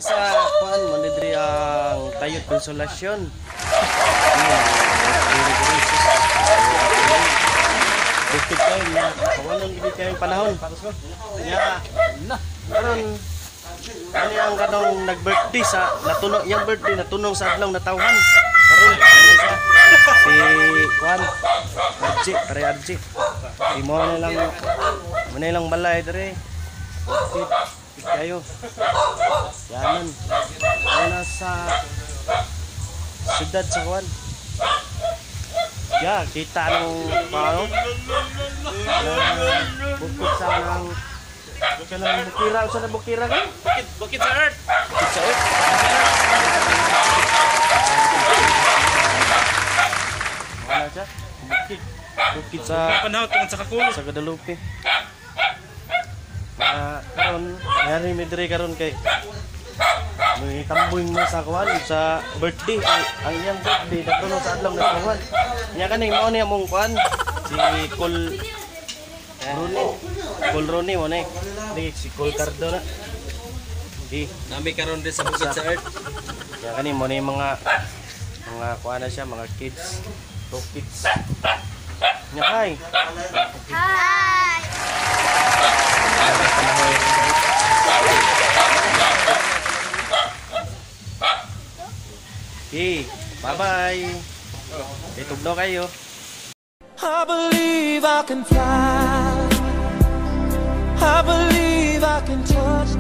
Sa kuan manidri ang Tayot Konsolasyon. Bukid kayo na kawalan gid kayong panahon. Nya karon ani ang kanong nag-birthday sa natunog yang birthday natunong sa adlaw natawhan. Karon ano siya? Si kuan Arji, Pare Arji. Imo na lang balay dere. Bukid kayo. Yaman. Ay nasa siyudad sa kuan. Ya, kita nung paano? Bukid sa nang bukira, sa na bukira ka? Bukid sa Earth. Bukid sa Earth. Wala siya? Bukid sa Panahon tungod sa Kakulo. sa Guadalupe. Karon, yari midri karon kay may tamboy mo sa kuwan sa birthday ang iyang birthday natuno sa adlaw na kuwan nya kaning mao ni among kuwan si Col Ronnie mo ni si Col Cardona di Nami karon din sa Bukid sa Earth. nya kaning mo ni mga kuwan na siya mga kids two kids nya hi Okay, bye-bye. Itugdo kayo. I believe I can fly. I believe I can touch